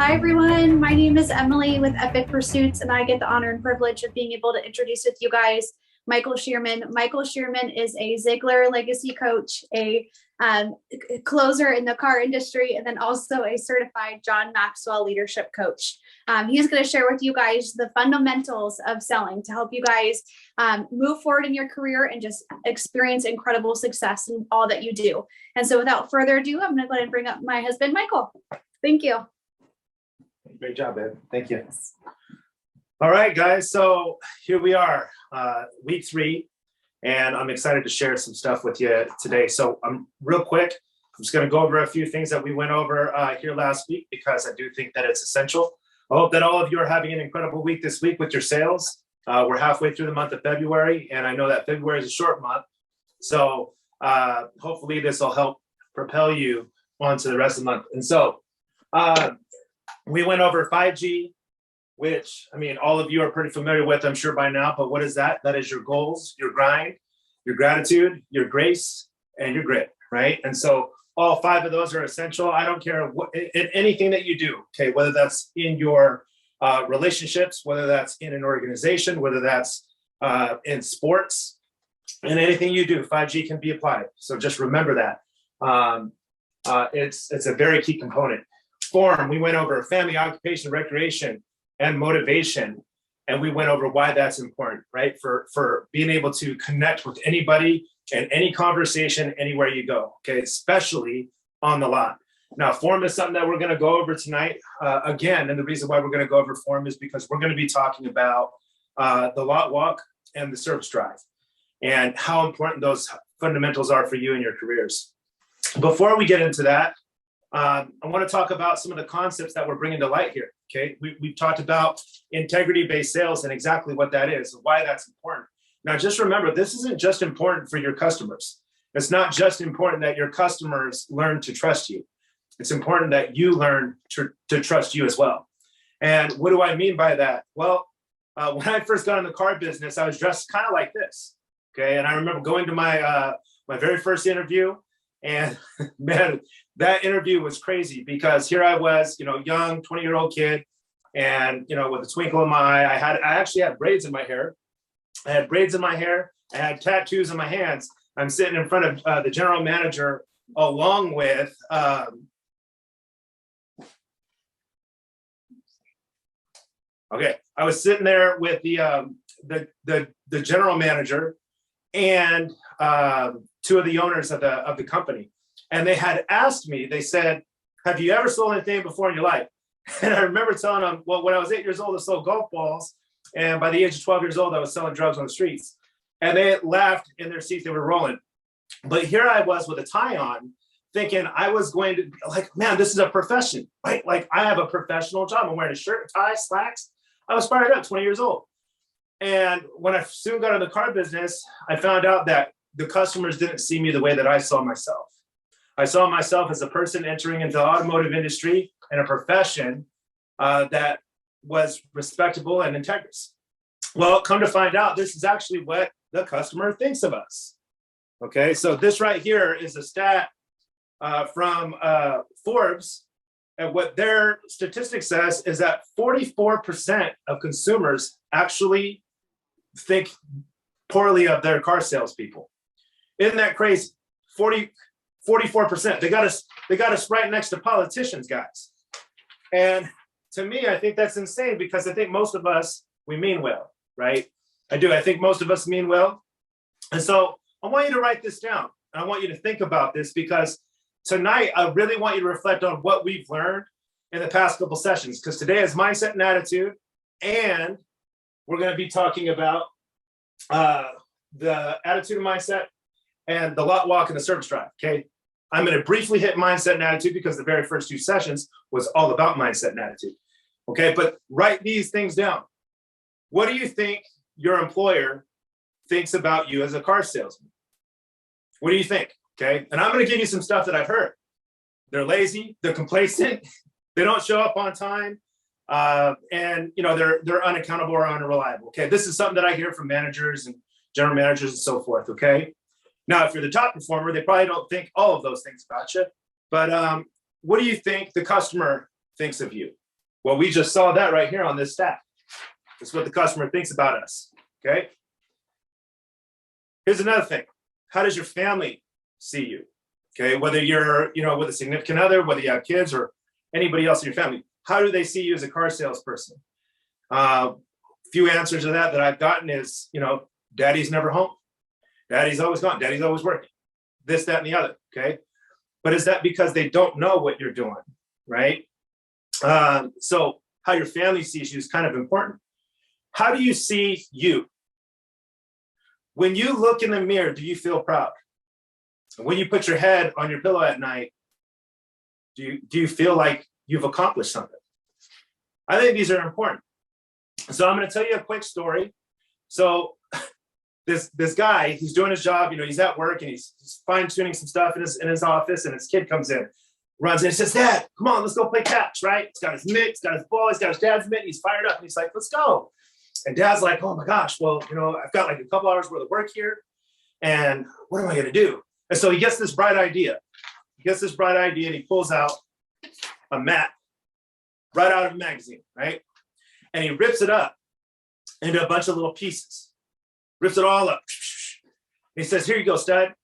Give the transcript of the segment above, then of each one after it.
Hi, everyone. My name is Emily with Epic Pursuits, and I get the honor and privilege of being able to introduce with you guys Michael Shearman. Michael Shearman is a Ziegler legacy coach, a closer in the car industry, and then also a certified John Maxwell leadership coach. He's going to share with you guys the fundamentals of selling to help you guys move forward in your career and just experience incredible success in all that you do. And so without further ado, I'm going to go ahead and bring up my husband, Michael. Thank you. Great job, Ed. Thank you. All right, guys. So here we are, week 3, and I'm excited to share some stuff with you today. So real quick, I'm just going to go over a few things that we went over here last week because I do think that it's essential. I hope that all of you are having an incredible week this week with your sales. We're halfway through the month of February, and I know that February is a short month. So hopefully this will help propel you on to the rest of the month. And so we went over 5G, which, I mean, all of you are pretty familiar with, I'm sure by now, but what is that? That is your goals, your grind, your gratitude, your grace, and your grit, right? And so all 5 of those are essential. I don't care what, in anything that you do, okay, whether that's in your relationships, whether that's in an organization, whether that's in sports, in anything you do, 5G can be applied. So just remember that. It's a very key component. Form, we went over family, occupation, recreation, and motivation. And we went over why that's important, right? For being able to connect with anybody and any conversation anywhere you go, okay? Especially on the lot. Now, form is something that we're gonna go over tonight. Again, and the reason why we're gonna go over form is because we're gonna be talking about the lot walk and the service drive and how important those fundamentals are for you in your careers. Before we get into that, I want to talk about some of the concepts that we're bringing to light here. Okay, we've talked about integrity-based sales and exactly what that is and why that's important. Now, just remember, this isn't just important for your customers. It's not just important that your customers learn to trust you. It's important that you learn to trust you as well. And what do I mean by that? Well, when I first got in the car business, I was dressed kind of like this. Okay, and I remember going to my my very first interview. And man, that interview was crazy because here I was, young 20-year-old kid, and with a twinkle in my eye. I actually had braids in my hair. I had braids in my hair. I had tattoos in my hands. I'm sitting in front of the general manager, along with okay. I was sitting there with the general manager and 2 of the owners of the company. And they had asked me, they said, have you ever sold anything before in your life? And I remember telling them, well, when I was 8 years old, I sold golf balls. And by the age of 12 years old, I was selling drugs on the streets. And they laughed in their seats, they were rolling. But here I was with a tie on, thinking I was going to be like, man, this is a profession, right? Like I have a professional job. I'm wearing a shirt, tie, slacks. I was fired up, 20 years old. And when I soon got in the car business, I found out that the customers didn't see me the way that I saw myself. I saw myself as a person entering into the automotive industry and a profession that was respectable and integrous. Well, come to find out, this is actually what the customer thinks of us. Okay, so this right here is a stat from Forbes. And what their statistic says is that 44% of consumers actually think poorly of their car salespeople. Isn't that crazy? 44%. They got us right next to politicians, guys. And to me, I think that's insane because I think most of us, we mean well, right? I do. I think most of us mean well. And so I want you to write this down. And I want you to think about this because tonight, I really want you to reflect on what we've learned in the past couple sessions, because today is mindset and attitude. And we're going to be talking about the attitude and mindset and the lot walk and the service drive, okay? I'm going to briefly hit mindset and attitude because the very first 2 sessions was all about mindset and attitude, okay? But write these things down. What do you think your employer thinks about you as a car salesman? What do you think, okay? And I'm going to give you some stuff that I've heard. They're lazy, they're complacent, they don't show up on time, and they're unaccountable or unreliable, okay? This is something that I hear from managers and general managers and so forth, okay? Now, if you're the top performer, they probably don't think all of those things about you. But what do you think the customer thinks of you? Well, we just saw that right here on this stat. That's what the customer thinks about us, okay? Here's another thing. How does your family see you? Okay, whether you're, with a significant other, whether you have kids or anybody else in your family, how do they see you as a car salesperson? Few answers to that I've gotten is, daddy's never home. Daddy's always gone. Daddy's always working. This, that, and the other, okay? But is that because they don't know what you're doing, right? So how your family sees you is kind of important. How do you see you? When you look in the mirror, do you feel proud? When you put your head on your pillow at night, do you feel like you've accomplished something? I think these are important. So I'm going to tell you a quick story. So this guy, he's doing his job, he's at work and he's fine tuning some stuff in his office, and his kid comes in, runs in and says, "Dad, come on, let's go play catch," right? He's got his mitt, he's got his ball, he's got his dad's mitt, he's fired up and he's like, "Let's go." And Dad's like, "Oh my gosh, well, I've got like a couple hours worth of work here, and what am I going to do?" And so he gets this bright idea. And he pulls out a map right out of a magazine, right? And he rips it up into a bunch of little pieces. Rips it all up. He says, "Here you go, stud.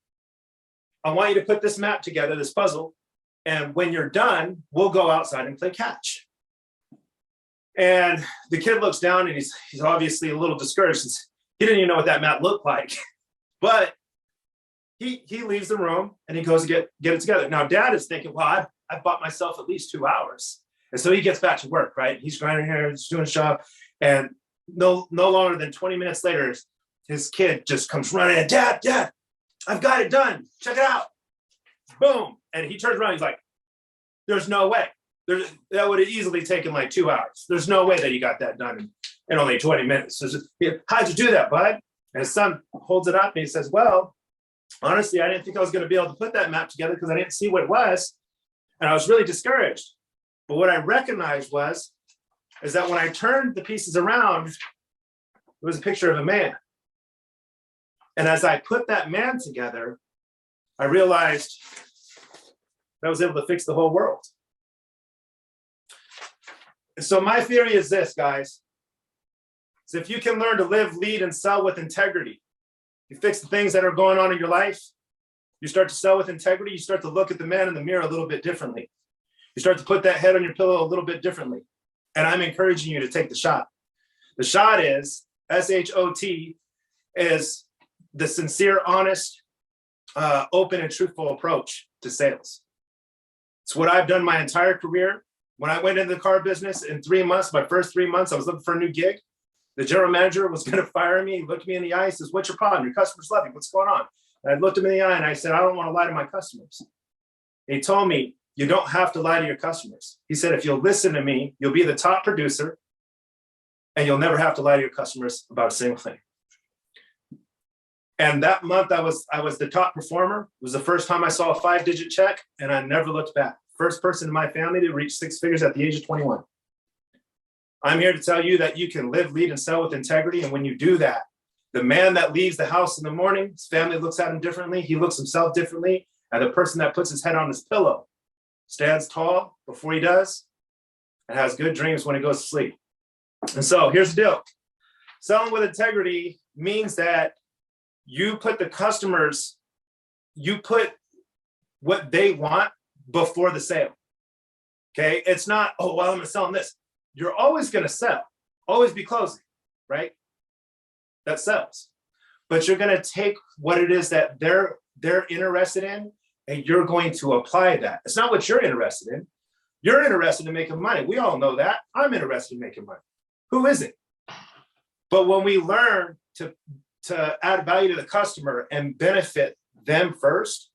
I want you to put this map together, this puzzle, and when you're done, we'll go outside and play catch." And the kid looks down and he's obviously a little discouraged. He didn't even know what that map looked like. But he leaves the room and he goes to get it together. Now, Dad is thinking, well, I've bought myself at least 2 hours. And so he gets back to work, right? He's grinding here, he's doing his job. And no longer than 20 minutes later, his kid just comes running in. Dad, I've got it done. Check it out. Boom. And he turns around. He's like, "There's no way. That would have easily taken like 2 hours. There's no way that you got that done in only 20 minutes. So how'd you do that, bud?" And his son holds it up and he says, "Well, honestly, I didn't think I was going to be able to put that map together because I didn't see what it was. And I was really discouraged. But what I recognized is that when I turned the pieces around, it was a picture of a man. And as I put that man together, I realized that I was able to fix the whole world." So my theory is this, guys. So if you can learn to live, lead, and sell with integrity, you fix the things that are going on in your life, you start to sell with integrity, you start to look at the man in the mirror a little bit differently. You start to put that head on your pillow a little bit differently. And I'm encouraging you to take the shot. The shot is, SHOT, is the sincere, honest, open, and truthful approach to sales. It's what I've done my entire career. When I went into the car business in 3 months, my first 3 months, I was looking for a new gig. The general manager was going to fire me. He looked me in the eye and says, "What's your problem? Your customers love you. What's going on?" And I looked him in the eye and I said, "I don't want to lie to my customers." And he told me, "You don't have to lie to your customers." He said, "If you'll listen to me, you'll be the top producer and you'll never have to lie to your customers about a single thing." And that month I was the top performer. It was the first time I saw a 5-digit check and I never looked back. First person in my family to reach 6 figures at the age of 21. I'm here to tell you that you can live, lead, and sell with integrity. And when you do that, the man that leaves the house in the morning, his family looks at him differently. He looks himself differently. And the person that puts his head on his pillow stands tall before he does and has good dreams when he goes to sleep. And so here's the deal. Selling with integrity means that you put the customers, you put what they want before the sale. Okay. It's not, "Oh, well, I'm going to sell them this." You're always going to sell, always be closing, right? That sells. But you're going to take what it is that they're interested in, and you're going to apply that. It's not what you're interested in. You're interested in making money. We all know that. I'm interested in making money. Who isn't? But when we learn to add value to the customer and benefit them first,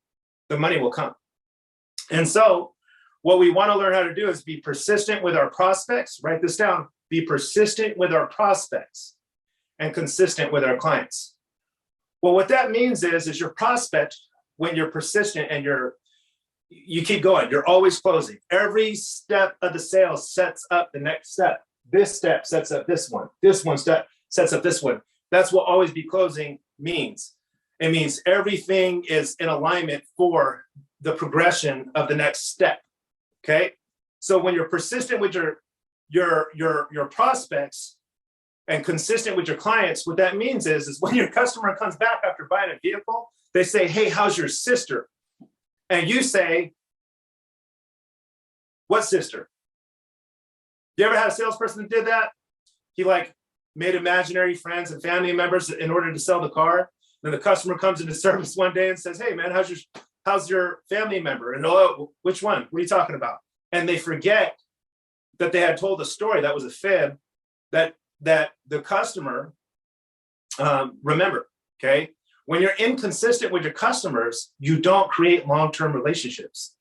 the money will come. And so what we want to learn how to do is be persistent with our prospects. Write this down. Be persistent with our prospects and consistent with our clients. Well, what that means is your prospect, when you're persistent and you keep going, you're always closing. Every step of the sale sets up the next step. This step sets up this one. This one step sets up this one. That's what always be closing means. It means everything is in alignment for the progression of the next step. Okay. So when you're persistent with your your prospects and consistent with your clients, what that means is when your customer comes back after buying a vehicle, they say, hey, how's your sister? And you say, what sister? You ever had a salesperson that did that? He like made imaginary friends and family members in order to sell the car. Then the customer comes into service one day and says, hey man, how's your family member? And oh, which one? What are you talking about? And they forget that they had told a story that was a fib that the customer remember, okay? When you're inconsistent with your customers, you don't create long-term relationships,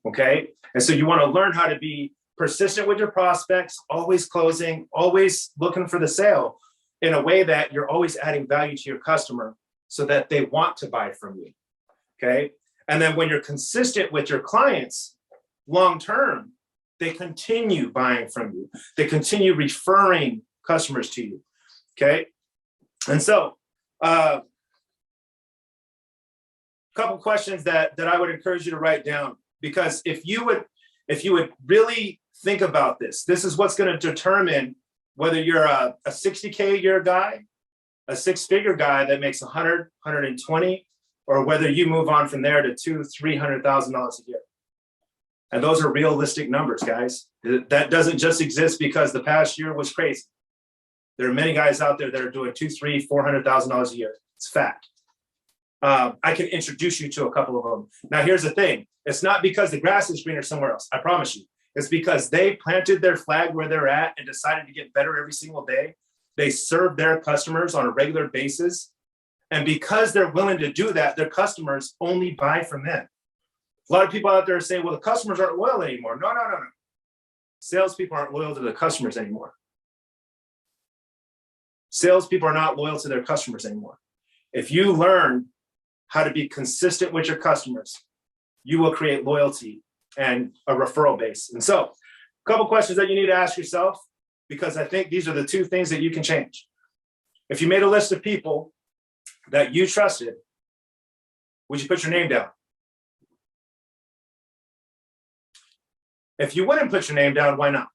okay? And so you want to learn how to be persistent with your prospects, always closing, always looking for the sale in a way that you're always adding value to your customer so that they want to buy from you, okay? And then when you're consistent with your clients long-term, they continue buying from you. They continue referring customers to you, okay? And so, couple questions that I would encourage you to write down, because if you would really think about this is what's going to determine whether you're a 60K a year guy, a six-figure guy that makes 100, 120, or whether you move on from there to $200,000-$300,000 a year. And those are realistic numbers, guys. That doesn't just exist because the past year was crazy. There are many guys out there that are doing $200,000, $300,000, $400,000 a year. It's fact. I can introduce you to a couple of them. Now, here's the thing. It's not because the grass is greener somewhere else. I promise you. It's because they planted their flag where they're at and decided to get better every single day. They serve their customers on a regular basis. And because they're willing to do that, their customers only buy from them. A lot of people out there say, well, the customers aren't loyal anymore. No. Salespeople aren't loyal to the customers anymore. Salespeople are not loyal to their customers anymore. If you learn how to be consistent with your customers, you will create loyalty and a referral base. And so, a couple questions that you need to ask yourself, because I think these are the two things that you can change. If you made a list of people that you trusted, would you put your name down? If you wouldn't put your name down, why not?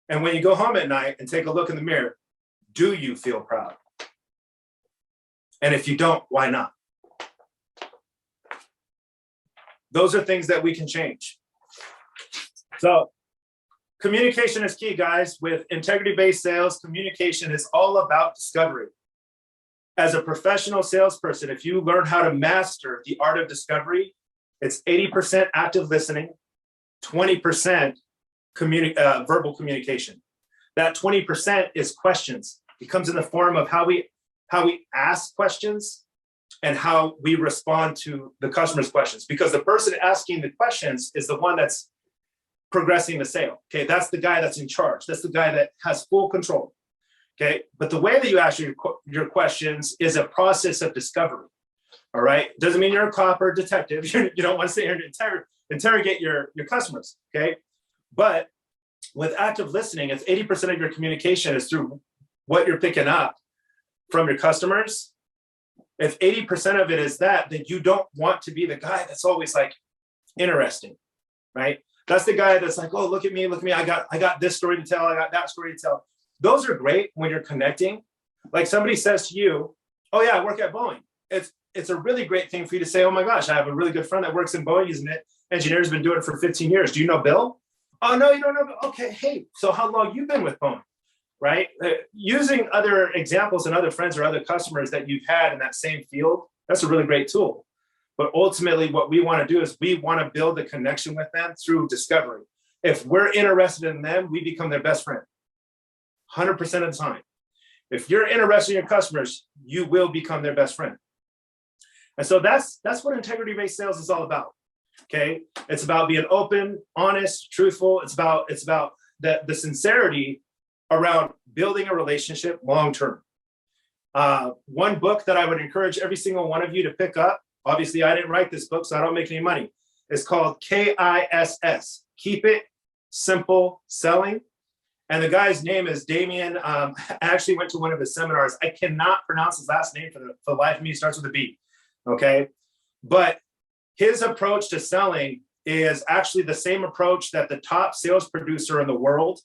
And when you go home at night and take a look in the mirror, do you feel proud? And if you don't, why not? Those are things that we can change. So communication is key, guys. With integrity-based sales, communication is all about discovery. As a professional salesperson, if you learn how to master the art of discovery, it's 80% active listening, 20% verbal communication. That 20% is questions. It comes in the form of how we ask questions and how we respond to the customer's questions, because the person asking the questions is the one that's progressing the sale. Okay, that's the guy that's in charge. That's the guy that has full control. Okay, but the way that you ask your questions is a process of discovery. All right, doesn't mean you're a cop or a detective. You don't want to sit here and interrogate your customers. Okay, but with active listening, if 80% of your communication is through what you're picking up from your customers, if 80% of it is that, then you don't want to be the guy that's always like interesting, right? That's the guy that's like, oh, look at me, I got this story to tell, I got that story to tell. Those are great when you're connecting. Like somebody says to you, oh yeah, I work at Boeing. It's a really great thing for you to say, oh my gosh, I have a really good friend that works in Boeing. He's an engineer, has been doing it for 15 years. Do you know Bill? Oh no, you don't know Bill. Okay, hey, so how long you been with Boeing? Right? Using other examples and other friends or other customers that you've had in that same field, that's a really great tool. But ultimately, what we want to do is we want to build a connection with them through discovery. If we're interested in them, we become their best friend, 100% of the time. If you're interested in your customers, you will become their best friend. And so that's what integrity-based sales is all about. Okay, it's about being open, honest, truthful. It's about the sincerity around building a relationship long-term. One book that I would encourage every single one of you to pick up, obviously I didn't write this book, so I don't make any money. It's called KISS, Keep It Simple Selling. And the guy's name is Damien. I actually went to one of his seminars. I cannot pronounce his last name for the life of me. It starts with a B, okay? But his approach to selling is actually the same approach that the top sales producer in the world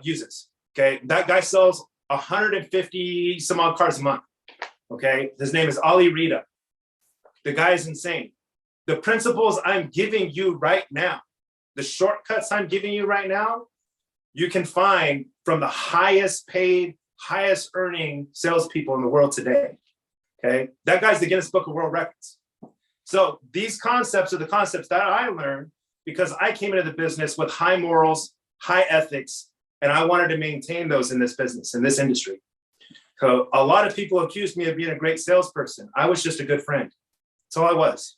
uses. Okay, that guy sells 150 some odd cars a month. Okay, his name is Ali Rita. The guy is insane. The principles I'm giving you right now, the shortcuts I'm giving you right now, you can find from the highest paid, highest earning salespeople in the world today. Okay, that guy's the Guinness Book of World Records. So these concepts are the concepts that I learned because I came into the business with high morals, high ethics, and I wanted to maintain those in this business, in this industry. So a lot of people accused me of being a great salesperson. I was just a good friend. That's all I was.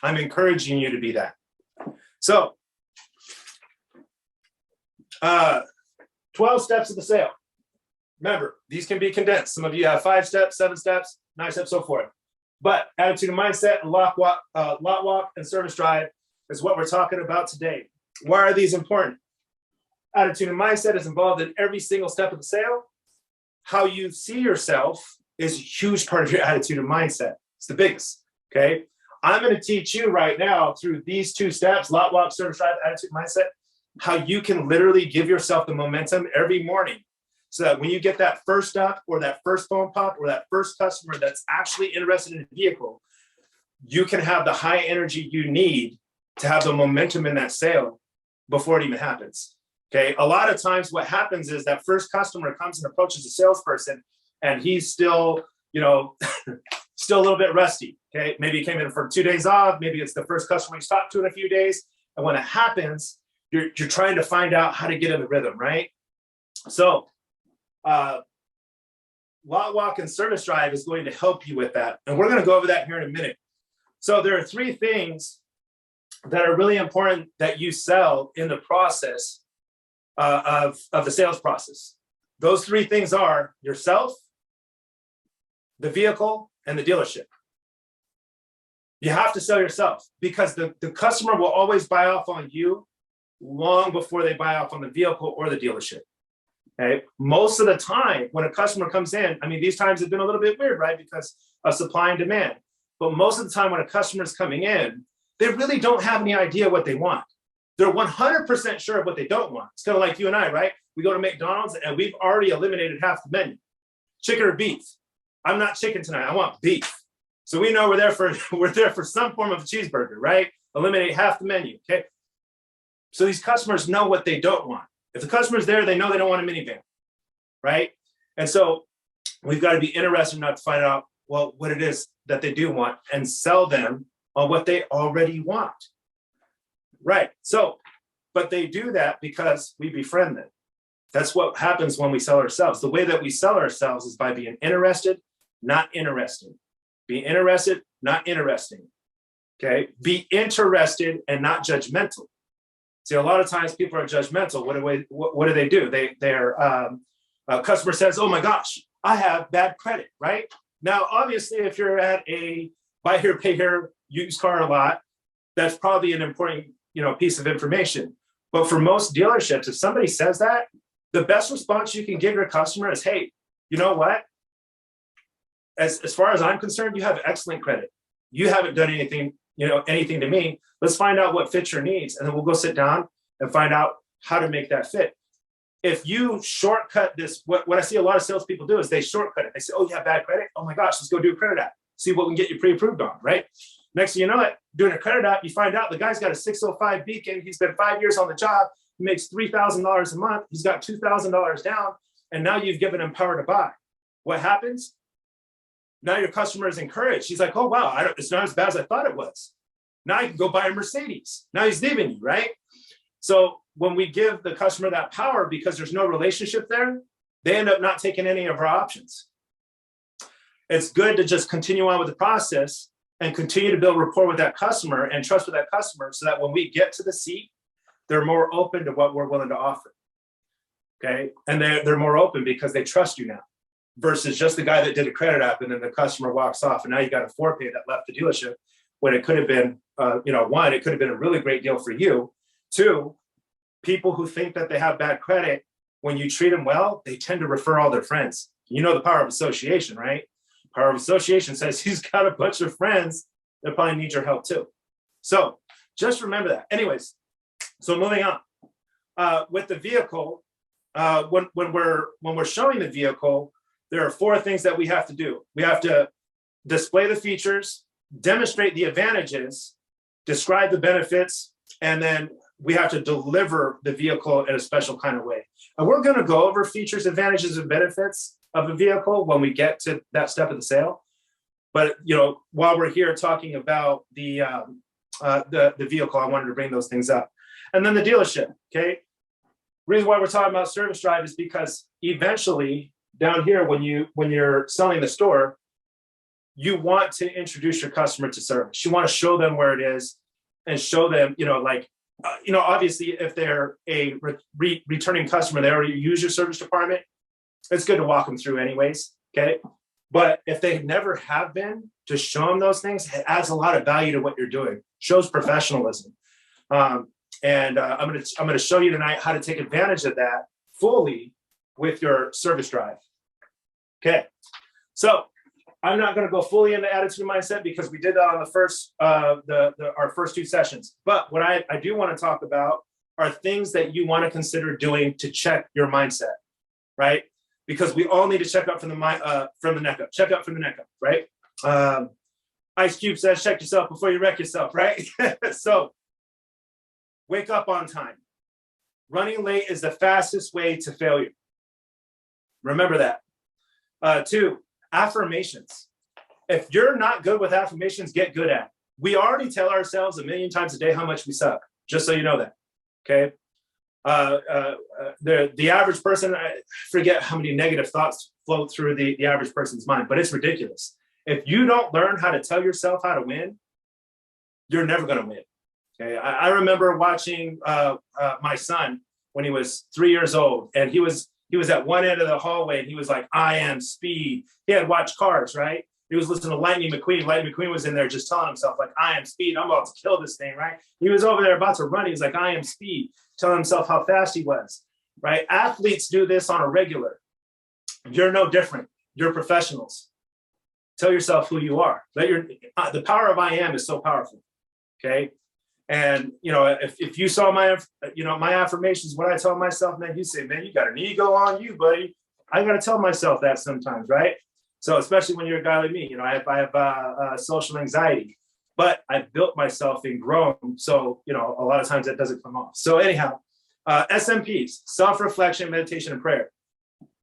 I'm encouraging you to be that. So 12 steps of the sale. Remember, these can be condensed. Some of you have 5 steps, 7 steps, 9 steps, so forth. But attitude and mindset, and lot walk, and service drive is what we're talking about today. Why are these important? Attitude and mindset is involved in every single step of the sale. How you see yourself is a huge part of your attitude and mindset. It's the biggest, okay? I'm going to teach you right now through these 2 steps, lot walk, service drive, attitude, mindset, how you can literally give yourself the momentum every morning so that when you get that first up or that first phone pop or that first customer that's actually interested in a vehicle, you can have the high energy you need to have the momentum in that sale before it even happens. Okay, a lot of times what happens is that first customer comes and approaches a salesperson and he's still, still a little bit rusty. Okay, maybe he came in for 2 days off. Maybe it's the first customer he's talked to in a few days. And when it happens, you're trying to find out how to get in the rhythm, right? So lot walk and service drive is going to help you with that. And we're going to go over that here in a minute. So there are 3 things that are really important that you sell in the process of the sales process. Those 3 things are yourself, the vehicle, and the dealership. You have to sell yourself because the customer will always buy off on you long before they buy off on the vehicle or the dealership. Okay. Most of the time when a customer comes in, I mean, these times have been a little bit weird, right? Because of supply and demand. But most of the time when a customer is coming in, they really don't have any idea what they want. They're 100% sure of what they don't want. It's kind of like you and I, right? We go to McDonald's and we've already eliminated half the menu. Chicken or beef? I'm not chicken tonight. I want beef. So we know we're there for some form of a cheeseburger, right? Eliminate half the menu. Okay. So these customers know what they don't want. If the customer's there, they know they don't want a minivan, right? And so we've got to be interested enough to find out, well, what it is that they do want and sell them on what they already want. Right. So, but they do that because we befriend them. That's what happens when we sell ourselves. The way that we sell ourselves is by being interested, not interesting. Be interested, not interesting. Okay. Be interested and not judgmental. See, a lot of times people are judgmental. What do they do? A customer says, oh my gosh, I have bad credit, right? Now, obviously, if you're at a buy here, pay here used car lot, that's probably an important piece of information. But for most dealerships, if somebody says that, the best response you can give your customer is, hey, you know what? As far as I'm concerned, you have excellent credit. You haven't done anything to me. Let's find out what fits your needs. And then we'll go sit down and find out how to make that fit. If you shortcut this, what I see a lot of salespeople do is they shortcut it. They say, oh, you have bad credit? Oh my gosh, let's go do a credit app. See what we can get you pre-approved on, right? Next thing you know it, doing a credit app, you find out the guy's got a 605 Beacon. He's been 5 years on the job. He makes $3,000 a month. He's got $2,000 down. And now you've given him power to buy. What happens? Now your customer is encouraged. He's like, oh, wow, it's not as bad as I thought it was. Now I can go buy a Mercedes. Now he's leaving you, right? So when we give the customer that power because there's no relationship there, they end up not taking any of our options. It's good to just continue on with the process and continue to build rapport with that customer and trust with that customer so that when we get to the seat, they're more open to what we're willing to offer. Okay. And they're more open because they trust you now versus just the guy that did a credit app and then the customer walks off and now you got a forepay that left the dealership when it could have been, 1, it could have been a really great deal for you. 2, people who think that they have bad credit, when you treat them well, they tend to refer all their friends. You know the power of association, right? Power of association says he's got a bunch of friends that probably need your help too. So Just remember that. Anyways, so moving on. With the vehicle, when we're showing the vehicle, there are 4 things that we have to do. We have to display the features, demonstrate the advantages, describe the benefits, and then we have to deliver the vehicle in a special kind of way. And we're going to go over features, advantages, and benefits of a vehicle when we get to that step of the sale. But while we're here talking about the vehicle, I wanted to bring those things up. And then the dealership. Okay. Reason why we're talking about service drive is because eventually down here, when you're selling the store, you want to introduce your customer to service. You want to show them where it is and show them, obviously if they're a returning customer, they already use your service department. It's good to walk them through anyways. Okay. But if they never have been, to show them those things, it adds a lot of value to what you're doing, shows professionalism. And I'm going to show you tonight how to take advantage of that fully with your service drive. Okay. So I'm not going to go fully into attitude mindset because we did that on the first, our first 2 sessions. But what I do want to talk about are things that you want to consider doing to check your mindset, right? Because we all need to check up from the neck up. Check up from the neck up, right? Ice Cube says, check yourself before you wreck yourself, right? So wake up on time. Running late is the fastest way to failure. Remember that. 2, affirmations. If you're not good with affirmations, get good at it. We already tell ourselves 1,000,000 times a day how much we suck, just so you know that, okay? The average person, I forget how many negative thoughts float through the average person's mind, but it's ridiculous. If you don't learn how to tell yourself how to win, you're never going to win. Okay, I remember watching my son when he was 3 years old, and he was at one end of the hallway, and he was like, "I am speed." He had watched Cars, right? He was listening to Lightning McQueen. Lightning McQueen was in there just telling himself, like, "I am speed. I'm about to kill this thing," right? He was over there about to run. He was like, "I am speed," telling himself how fast he was, right? Athletes do this on a regular. You're no different. You're professionals. Tell yourself who you are. The power of I am is so powerful, okay? And, if you saw my affirmations, what I tell myself, man, you say, "Man, you got an ego on you, buddy." I got to tell myself that sometimes, right? So especially when you're a guy like me, I have social anxiety, but I've built myself and grown. So, a lot of times that doesn't come off. So anyhow, SMPs, self-reflection, meditation, and prayer.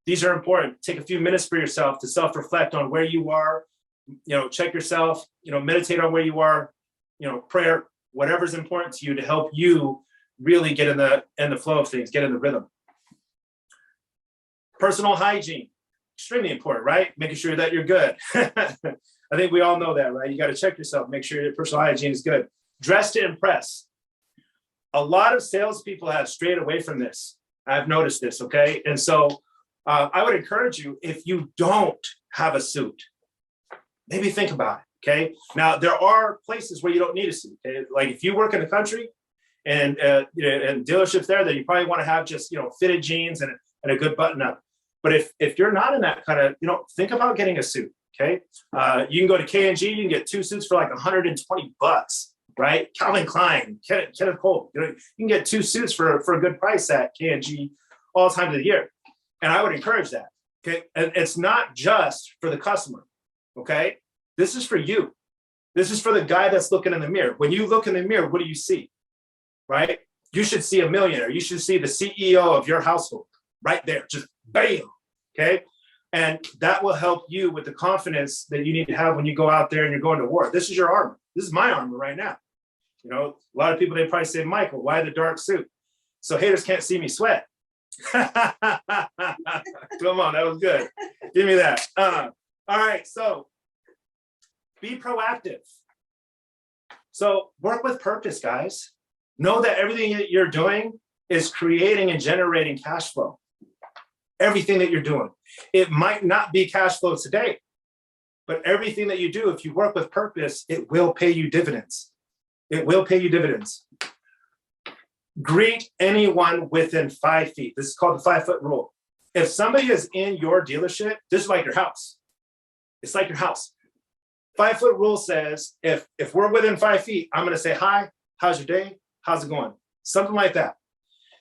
These are important. Take a few minutes for yourself to self-reflect on where you are, check yourself, meditate on where you are, prayer, whatever's important to you to help you really get in the flow of things, get in the rhythm. Personal hygiene, extremely important, right? Making sure that you're good. I think we all know that, right? You got to check yourself, make sure your personal hygiene is good. Dress to impress. A lot of salespeople have strayed away from this. I've noticed this, okay? And so I would encourage you, if you don't have a suit, maybe think about it. Okay. Now there are places where you don't need a suit. Okay? Like if you work in the country and dealerships there, then you probably want to have just fitted jeans and a good button up. But if you're not in that kind of think about getting a suit. Okay. You can go to K&G, you can get 2 suits for like $120, right? Calvin Klein, Kenneth Cole. You can get 2 suits for a good price at K&G all times of the year. And I would encourage that. Okay. And it's not just for the customer. Okay. This is for you. This is for the guy that's looking in the mirror. When you look in the mirror, what do you see? Right? You should see a millionaire. You should see the CEO of your household right there. Just bam. Okay. And that will help you with the confidence that you need to have when you go out there and you're going to war. This is your armor. This is my armor right now. A lot of people, they probably say, "Michael, why the dark suit?" So haters can't see me sweat. Come on, that was good. Give me that. All right. So be proactive. So work with purpose, guys. Know that everything that you're doing is creating and generating cash flow. Everything that you're doing. It might not be cash flow today, but everything that you do, if you work with purpose, it will pay you dividends. It will pay you dividends. Greet anyone within 5 feet. This is called the 5-foot rule. If somebody is in your dealership, this is like your house. It's like your house. 5-foot rule says if we're within 5 feet, I'm going to say hi, how's your day? How's it going? Something like that.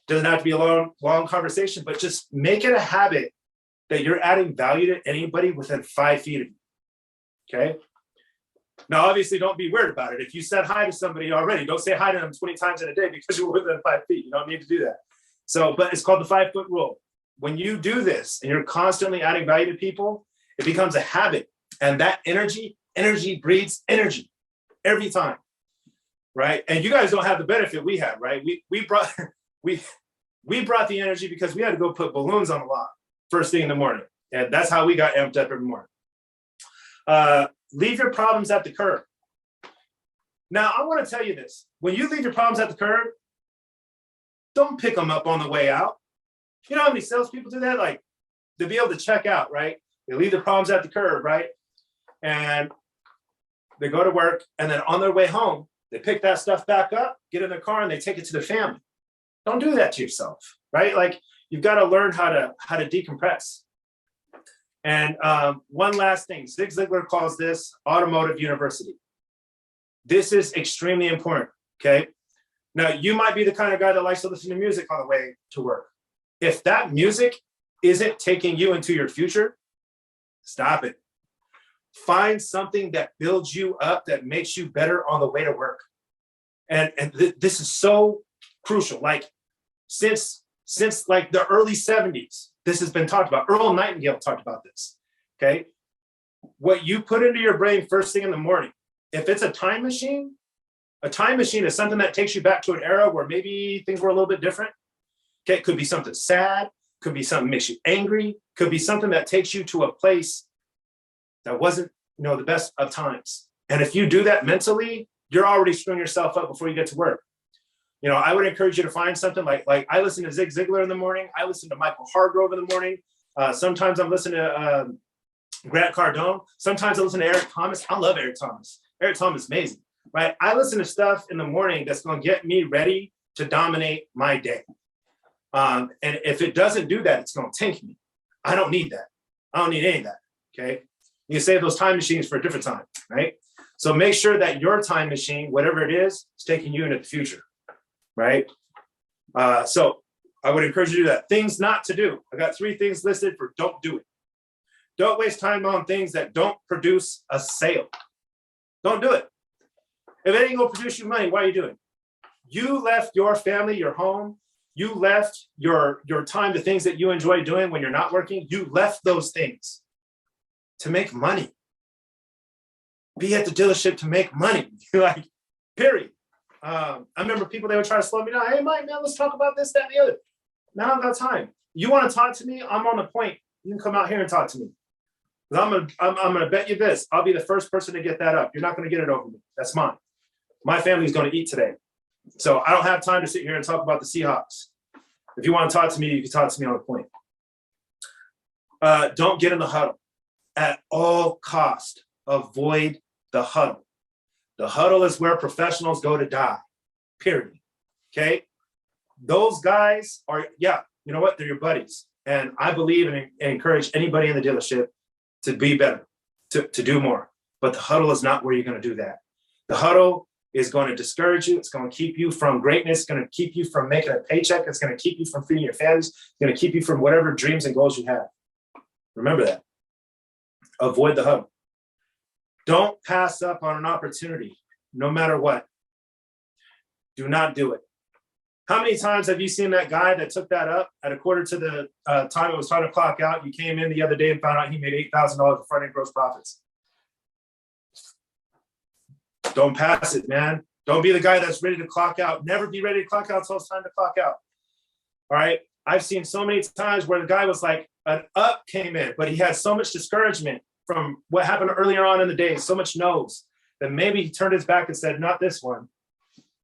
Doesn't have to be a long conversation, but just make it a habit that you're adding value to anybody within 5 feet of you. Okay. Now, obviously, don't be weird about it. If you said hi to somebody already, don't say hi to them 20 times in a day because you're within 5 feet. You don't need to do that. So, but it's called the 5-foot rule. When you do this and you're constantly adding value to people, it becomes a habit. And that energy breeds energy every time. Right. And you guys don't have the benefit we have, right? We brought we brought the energy because we had to go put balloons on the lawn first thing in the morning. And that's how we got amped up every morning. Leave your problems at the curb. Now, I want to tell you this. When you leave your problems at the curb, don't pick them up on the way out. You know how many salespeople do that? Like, to be able to check out, right? They leave their problems at the curb, right? And they go to work, and then on their way home, they pick that stuff back up, get in their car, and they take it to their family. Don't do that to yourself, right? Like, you've got to learn how to decompress. And one last thing, Zig Ziglar calls this automotive university. This is extremely important, okay? Now, you might be the kind of guy that likes to listen to music on the way to work. If that music isn't taking you into your future, stop it. Find something that builds you up, that makes you better on the way to work. And this is so crucial. Like, since like the early 70s, this has been talked about. Earl Nightingale talked about this, okay? What you put into your brain first thing in the morning, if it's a time machine is something that takes you back to an era where maybe things were a little bit different. Okay, it could be something sad, could be something that makes you angry, could be something that takes you to a place that wasn't, the best of times. And if you do that mentally, you're already screwing yourself up before you get to work. I would encourage you to find something like I listen to Zig Ziglar in the morning. I listen to Michael Hargrove in the morning. Sometimes I'm listening to Grant Cardone. Sometimes I listen to Eric Thomas. I love Eric Thomas. Eric Thomas is amazing, right? I listen to stuff in the morning that's going to get me ready to dominate my day. And if it doesn't do that, it's going to tank me. I don't need that. I don't need any of that, okay? You can save those time machines for a different time, right? So make sure that your time machine, whatever it is taking you into the future. Right? So I would encourage you to do that. Things not to do. I got 3 things listed for don't do it. Don't waste time on things that don't produce a sale. Don't do it. If it ain't gonna produce you money, why are you doing it? You left your family, your home, you left your time to things that you enjoy doing when you're not working. You left those things to make money. Be at the dealership to make money. Like, period. I remember people, they would try to slow me down. Hey, Mike, man, let's talk about this, that, and the other. Now I've got time. You want to talk to me? I'm on the point. You can come out here and talk to me. I'm gonna bet you this. I'll be the first person to get that up. You're not gonna get it over me. That's mine. My family's gonna eat today. So I don't have time to sit here and talk about the Seahawks. If you want to talk to me, you can talk to me on the point. Don't get in the huddle. At all cost, avoid the huddle. The huddle is where professionals go to die, period. Okay? Those guys are, you know what? They're your buddies. And I believe and encourage anybody in the dealership to be better, to do more. But the huddle is not where you're going to do that. The huddle is going to discourage you. It's going to keep you from greatness. It's going to keep you from making a paycheck. It's going to keep you from feeding your families. It's going to keep you from whatever dreams and goals you have. Remember that. Avoid the huddle. Don't pass up on an opportunity, no matter what. Do not do it. How many times have you seen that guy that took that up at a quarter to the time it was time to clock out? You came in the other day and found out he made $8,000 in front-end gross profits. Don't pass it, man. Don't be the guy that's ready to clock out. Never be ready to clock out until it's time to clock out. All right? I've seen so many times where the guy was like, an up came in, but he had so much discouragement from what happened earlier on in the day, so much no's, that maybe he turned his back and said, not this one,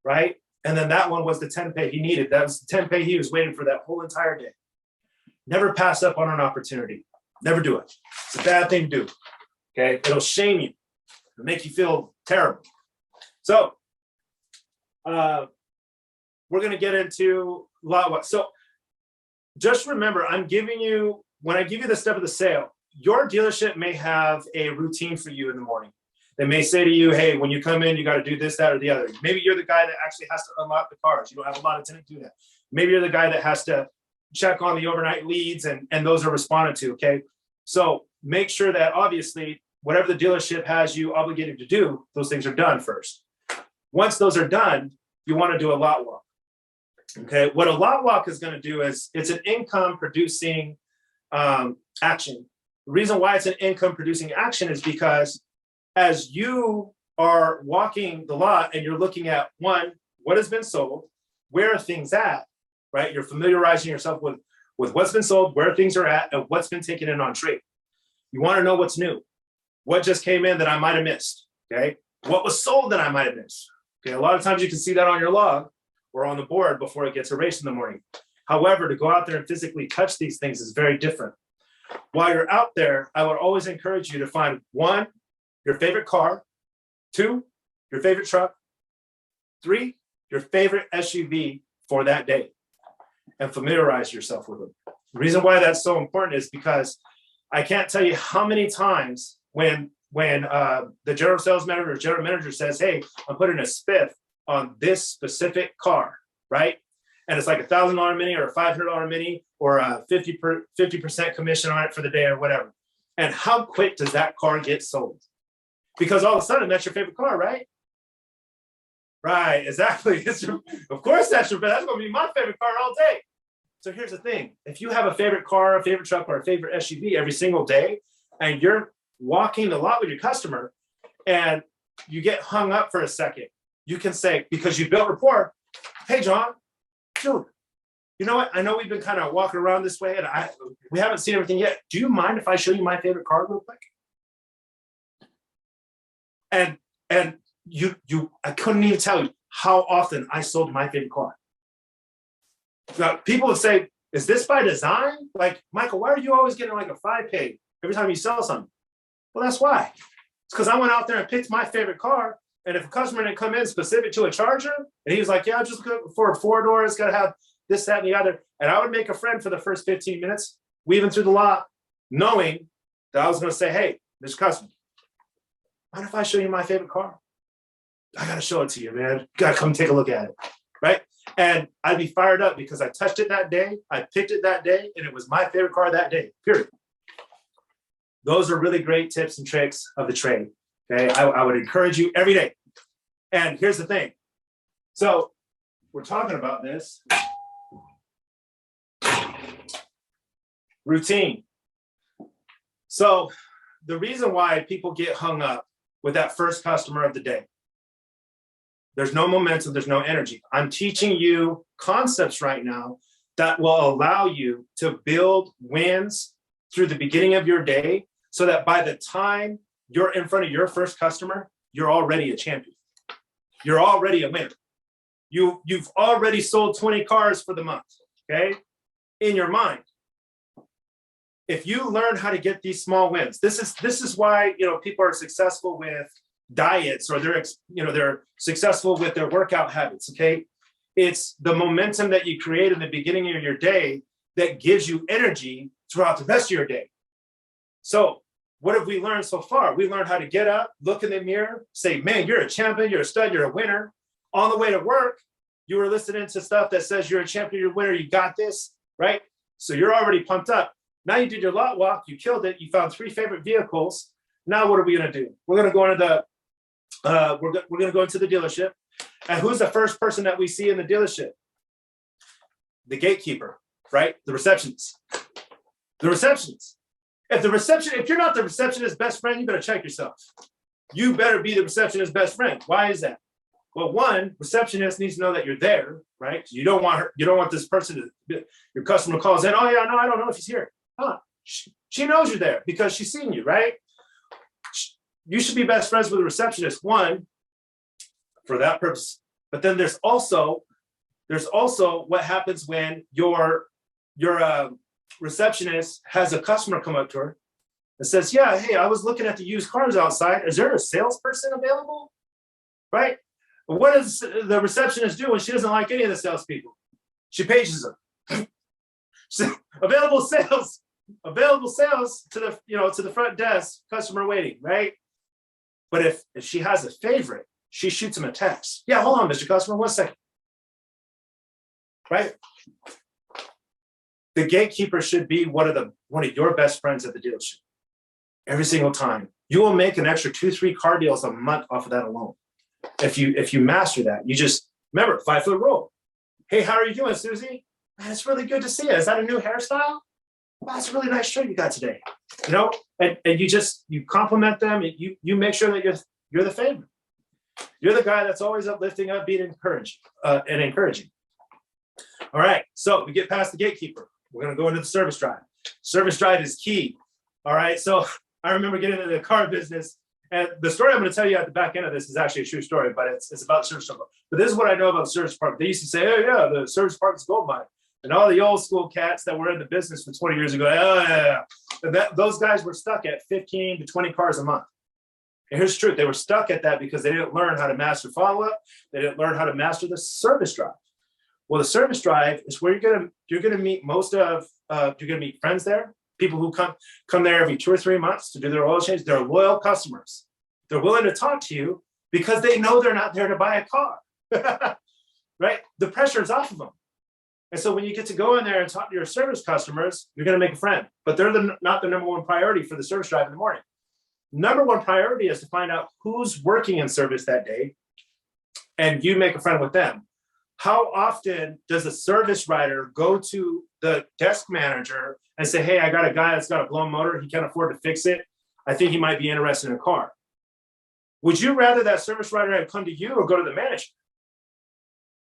right? And then that one was the 10 pay he needed. That was the 10 pay he was waiting for that whole entire day. Never pass up on an opportunity. Never do it. It's a bad thing to do, okay? It'll shame you. It'll make you feel terrible. So we're going to get into a lot of what. So just remember, I'm giving you, when I give you the step of the sale, your dealership may have a routine for you in the morning. They may say to you, hey, when you come in, you got to do this, that, or the other. Maybe you're the guy that actually has to unlock the cars. You don't have a lot of tenants do that. Maybe you're the guy that has to check on the overnight leads, and those are responded to, okay? So make sure that obviously whatever the dealership has you obligated to do, those things are done first. Once those are done, you want to do a lot walk. Okay, what a lot walk is going to do is it's an income producing action. The reason why it's an income producing action is because as you are walking the lot and you're looking at, one, what has been sold, where are things at, right? You're familiarizing yourself with what's been sold, where things are at, and what's been taken in on trade. You want to know what's new, what just came in that I might have missed, okay? What was sold that I might have missed, okay? A lot of times you can see that on your log or on the board before it gets erased in the morning. However, to go out there and physically touch these things is very different. While you're out there, I would always encourage you to find, one, your favorite car, two, your favorite truck, three, your favorite SUV for that day, and familiarize yourself with them. The reason why that's so important is because I can't tell you how many times when the general sales manager or general manager says, hey, I'm putting a spiff on this specific car, right? And it's like $1,000 mini or a $500 mini or a 50% commission on it for the day or whatever. And how quick does that car get sold? Because all of a sudden that's your favorite car, right? Right, exactly. Of course that's going to be my favorite car all day. So here's the thing. If you have a favorite car, a favorite truck, or a favorite SUV every single day, and you're walking the lot with your customer and you get hung up for a second, you can say, because you built rapport, hey, John, dude, you know what? I know we've been kind of walking around this way and we haven't seen everything yet. Do you mind if I show you my favorite car real quick? And I couldn't even tell you how often I sold my favorite car. Now, people would say, is this by design? Like, Michael, why are you always getting like a 5K every time you sell something? Well, that's why. It's because I went out there and picked my favorite car. And if a customer didn't come in specific to a Charger, and he was like, yeah, I'm just looking for a 4-door, it's got to have this, that, and the other. And I would make a friend for the first 15 minutes, weaving through the lot, knowing that I was going to say, hey, Mr. Customer, mind if I show you my favorite car? I got to show it to you, man. You got to come take a look at it, right? And I'd be fired up because I touched it that day, I picked it that day, and it was my favorite car that day, period. Those are really great tips and tricks of the trade, okay? I would encourage you every day. And here's the thing. So we're talking about this. Routine. So the reason why people get hung up with that first customer of the day, there's no momentum, there's no energy. I'm teaching you concepts right now that will allow you to build wins through the beginning of your day so that by the time you're in front of your first customer, you're already a champion. You're already a winner. You've already sold 20 cars for the month, okay? In your mind. If you learn how to get these small wins, this is why, people are successful with diets, or they're successful with their workout habits, okay? It's the momentum that you create in the beginning of your day that gives you energy throughout the rest of your day. So what have we learned so far? We learned how to get up, look in the mirror, say, man, you're a champion, you're a stud, you're a winner. On the way to work, you were listening to stuff that says you're a champion, you're a winner, you got this, right? So you're already pumped up. Now you did your lot walk, you killed it, you found 3 favorite vehicles. Now what are we gonna do? We're gonna go into we're gonna go into the dealership. And who's the first person that we see in the dealership? The gatekeeper, right? The receptionist. The receptionist. If you're not the receptionist's best friend, you better check yourself. You better be the receptionist's best friend. Why is that? Well, one, receptionist needs to know that you're there, right? You don't want this person your customer calls in, oh yeah, no, I don't know if he's here. Huh? She knows you're there because she's seen you, right? You should be best friends with the receptionist, one, for that purpose. But then there's also what happens when your receptionist has a customer come up to her and says, yeah, hey, I was looking at the used cars outside. Is there a salesperson available? Right? But what does the receptionist do when she doesn't like any of the salespeople? She pages them. Available sales to the front desk, customer waiting, right? But if she has a favorite, she shoots him a text. Yeah, hold on, Mr. Customer, 1 second. Right? The gatekeeper should be one of your best friends at the dealership. Every single time. You will make an extra 2-3 car deals a month off of that alone. If you master that, you just remember 5-foot rule. Hey, how are you doing, Susie? Man, it's really good to see you. Is that a new hairstyle? Wow, that's a really nice shirt you got today. You know, and you compliment them. And you make sure that you're the favorite. You're the guy that's always uplifting, upbeat, and encouraging. All right, so we get past the gatekeeper. We're gonna go into the service drive. Service drive is key. All right, so I remember getting into the car business, and the story I'm going to tell you at the back end of this is actually a true story, but it's about the service department. But this is what I know about the service department. They used to say, oh yeah, the service department's gold mine. And all the old school cats that were in the business for 20 years ago, oh yeah. And those guys were stuck at 15 to 20 cars a month. And here's the truth. They were stuck at that because they didn't learn how to master follow-up. They didn't learn how to master the service drive. Well, the service drive is where you're gonna meet you're gonna meet friends there. People who come there every 2 or 3 months to do their oil change. They're loyal customers. They're willing to talk to you because they know they're not there to buy a car, right? The pressure is off of them. And so when you get to go in there and talk to your service customers, you're going to make a friend, but they're not the number one priority for the service drive in the morning. Number one priority is to find out who's working in service that day and you make a friend with them. How often does a service writer go to the desk manager and say, hey, I got a guy that's got a blown motor. He can't afford to fix it. I think he might be interested in a car. Would you rather that service writer had come to you or go to the manager?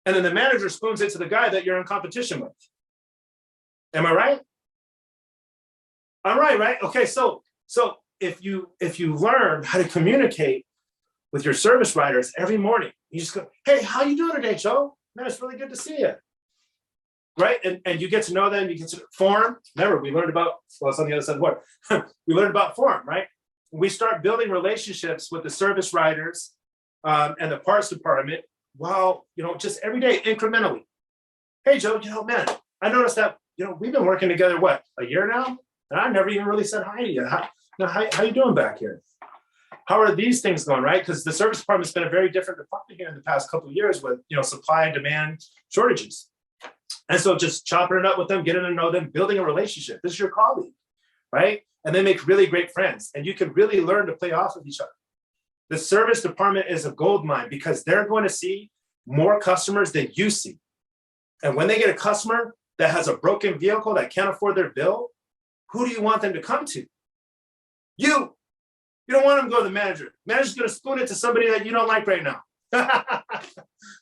And then the manager spoons it to the guy that you're in competition with. Am I right? I'm right? Okay, so if you learn how to communicate with your service writers every morning, you just go, hey, how you doing today, Joe? Man, it's really good to see you. Right? And you get to know them, you get to form. Remember, we learned about, well, it's on the other side of the board. We learned about form, right? We start building relationships with the service writers and the parts department while, just every day incrementally. Hey, Joe, man, I noticed that, we've been working together, what, a year now? And I've never even really said hi to you. How you doing back here? How are these things going, right? Because the service department's been a very different department here in the past couple of years with, supply and demand shortages. And so just chopping it up with them, getting to know them, building a relationship. This is your colleague, right? And they make really great friends. And you can really learn to play off of each other. The service department is a gold mine because they're going to see more customers than you see. And when they get a customer that has a broken vehicle that can't afford their bill, who do you want them to come to? You. You don't want them to go to the manager. Manager's going to spoon it to somebody that you don't like right now.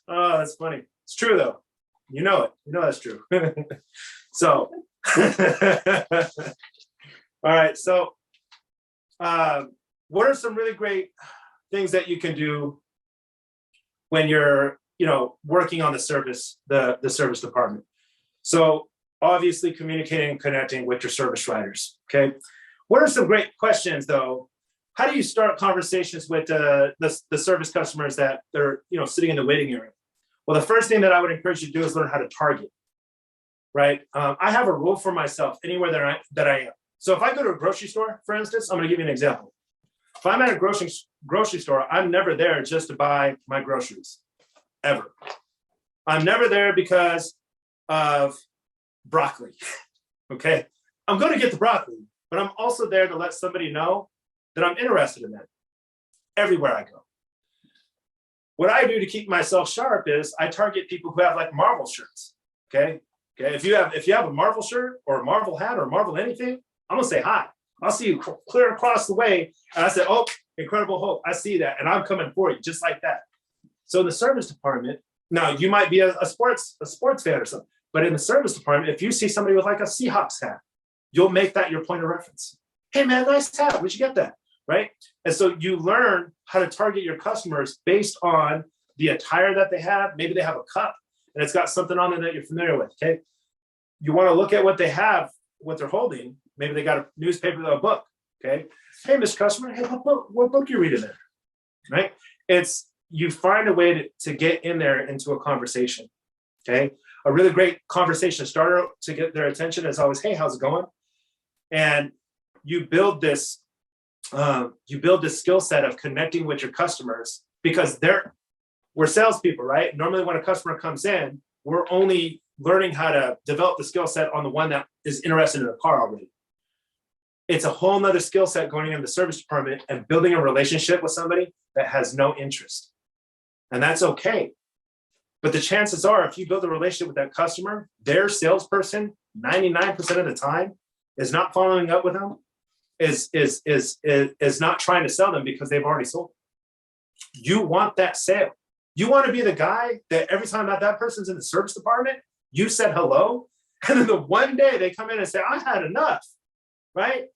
Oh, that's funny. It's true, though. You know it. You know that's true. So, all right. So, what are some really great things that you can do when you're, working on the service department? So, obviously, communicating and connecting with your service writers. Okay. What are some great questions, though? How do you start conversations with the service customers that they're sitting in the waiting area? Well, the first thing that I would encourage you to do is learn how to target. Right? I have a rule for myself anywhere that I am. So if I go to a grocery store, for instance, I'm going to give you an example. If I'm at a grocery store, I'm never there just to buy my groceries, ever. I'm never there because of broccoli. Okay, I'm going to get the broccoli, but I'm also there to let somebody know that I'm interested in that everywhere I go. What I do to keep myself sharp is I target people who have like Marvel shirts. Okay. If you have a Marvel shirt or a Marvel hat or a Marvel anything, I'm gonna say hi. I'll see you clear across the way, and I say, "Oh, Incredible Hulk, I see that, and I'm coming for you," just like that. So in the service department, now you might be a sports fan or something, but in the service department, if you see somebody with like a Seahawks hat, you'll make that your point of reference. Hey man, nice hat. Where'd you get that? Right? And so you learn how to target your customers based on the attire that they have. Maybe they have a cup and it's got something on it that you're familiar with. Okay. You want to look at what they have, what they're holding. Maybe they got a newspaper or a book. Okay. Hey, Mr. Customer, hey, what book you reading there? Right? It's you find a way to get in there into a conversation. Okay. A really great conversation starter to get their attention is always, hey, how's it going? And you build this you build this skill set of connecting with your customers, because we're salespeople, right? Normally when a customer comes in, we're only learning how to develop the skill set on the one that is interested in a car already. It's a whole nother skill set going in the service department and building a relationship with somebody that has no interest. And that's okay. But the chances are, if you build a relationship with that customer, their salesperson, 99% of the time, is not following up with them, is not trying to sell them because they've already sold. You want that sale. You want to be the guy that every time that person's in the service department, you said hello, and then the one day they come in and say, I had enough, right?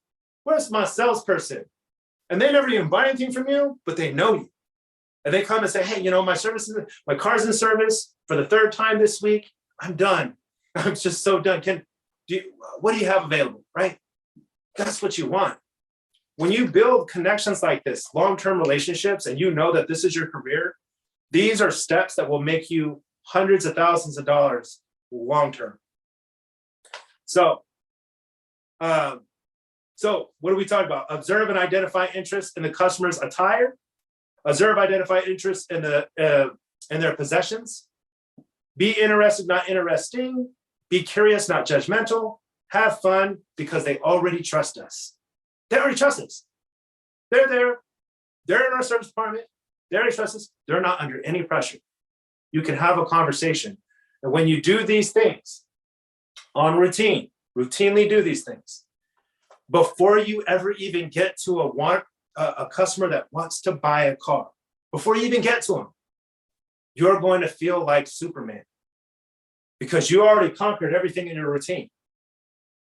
Where's my salesperson? And they never even buy anything from you, but they know you. And they come and say, hey, my car's in service for the 3rd time this week. I'm done. I'm just so done. What do you have available, right? That's what you want. When you build connections like this, long-term relationships, and you know that this is your career, these are steps that will make you hundreds of thousands of dollars long-term. So what are we talking about? Observe and identify interest in the customer's attire. Observe, identify interest in their possessions. Be interested, not interesting. Be curious, not judgmental. Have fun, because they already trust us. They already trust us. They're there. They're in our service department. They already trust us. They're not under any pressure. You can have a conversation. And when you do these things on routinely do these things, before you ever even get to a customer that wants to buy a car, before you even get to them, you're going to feel like Superman, because you already conquered everything in your routine.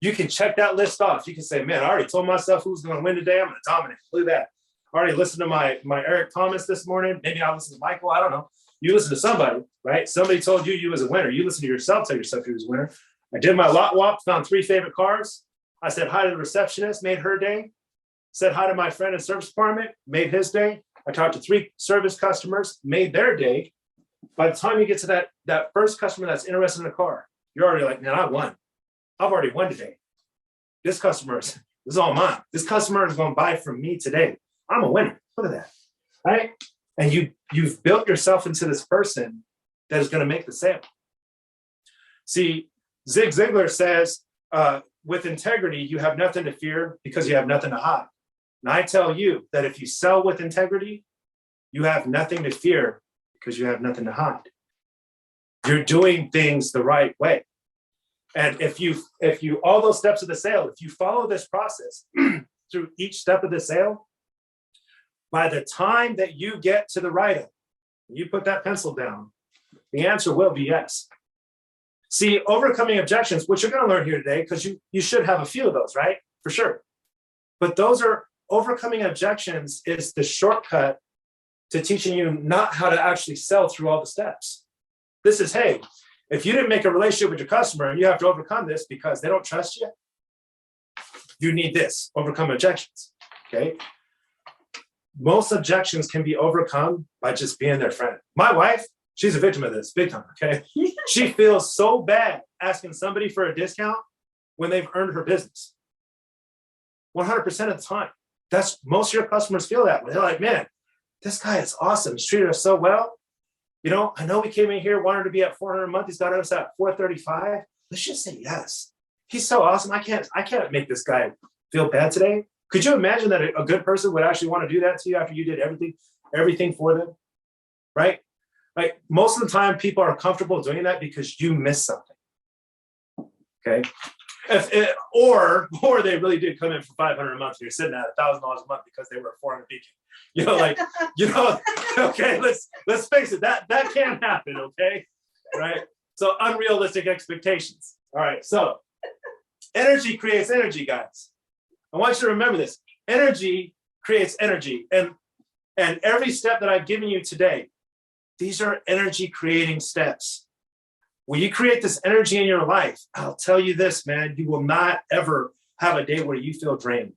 You can check that list off. You can say, man, I already told myself who's going to win today. I'm going to dominate. Look at that. I already listened to my Eric Thomas this morning. Maybe I'll listen to Michael. I don't know. You listen to somebody, right? Somebody told you was a winner. You listen to yourself, tell yourself you was a winner. I did my lot walk, found 3 favorite cars. I said hi to the receptionist, made her day. Said hi to my friend in the service department, made his day. I talked to 3 service customers, made their day. By the time you get to that first customer that's interested in a car, you're already like, man, I won. I've already won today. This is all mine. This customer is going to buy from me today. I'm a winner. Look at that, right? And you've built yourself into this person that is going to make the sale. See, Zig Ziglar says, with integrity, you have nothing to fear because you have nothing to hide. And I tell you that if you sell with integrity, you have nothing to fear because you have nothing to hide. You're doing things the right way. And if you all those steps of the sale, if you follow this process through each step of the sale, by the time that you get to the write-up, you put that pencil down, the answer will be yes. See, overcoming objections, which you're going to learn here today, because you should have a few of those, right? For sure. But overcoming objections is the shortcut to teaching you not how to actually sell through all the steps. This is, hey, if you didn't make a relationship with your customer and you have to overcome this because they don't trust you, you need this, overcome objections, okay? Most objections can be overcome by just being their friend. My wife, she's a victim of this, big time, okay? She feels so bad asking somebody for a discount when they've earned her business. 100% of the time. That's most of your customers feel that way. They're like, man, this guy is awesome. He's treated us so well. You know, I know we came in here, wanted to be at 400 a month. He's got us at 435. Let's just say yes. He's so awesome. I can't make this guy feel bad today. Could you imagine that a good person would actually want to do that to you after you did everything for them, right? Like most of the time, people are comfortable doing that because you missed something, okay? Or they really did come in for 500 a month. And you're sitting at $1,000 a month because they were a 400 beacon. You know, like, you know, okay, let's face it, that can happen, okay? Right? So unrealistic expectations. All right, so energy creates energy, guys. I want you to remember this. Energy creates energy. And every step that I've given you today, these are energy creating steps. When you create this energy in your life, I'll tell you this, man, you will not ever have a day where you feel drained.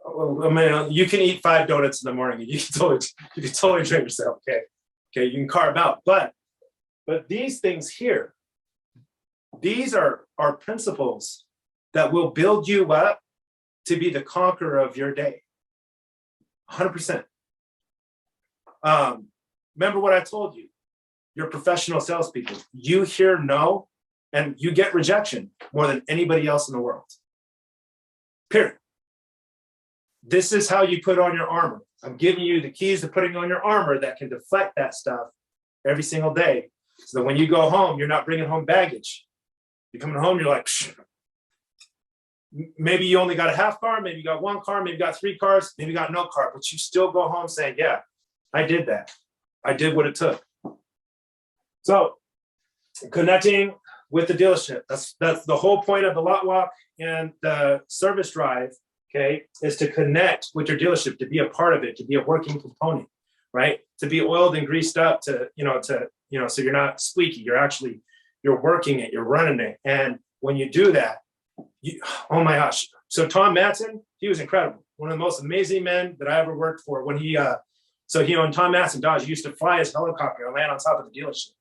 I mean, you can eat 5 donuts in the morning and you can totally drain yourself, okay? Okay, you can carve out. But these things here, these are principles that will build you up to be the conqueror of your day. 100%. Remember what I told you. You're professional salespeople. You hear no and you get rejection more than anybody else in the world. Period. This is how you put on your armor. I'm giving you the keys to putting on your armor that can deflect that stuff every single day. So that when you go home, you're not bringing home baggage. You're coming home, you're like, psh. Maybe you only got a half car, maybe you got one car, maybe you got 3 cars, maybe you got no car, but you still go home saying, yeah, I did that. I did what it took. So connecting with the dealership, that's the whole point of the lot walk and the service drive, okay, is to connect with your dealership, to be a part of it, to be a working component, right? To be oiled and greased up so you're not squeaky, you're working it, you're running it. And when you do that, oh my gosh. So Tom Matson, he was incredible. One of the most amazing men that I ever worked for. When Tom Matson Dodge used to fly his helicopter and land on top of the dealership.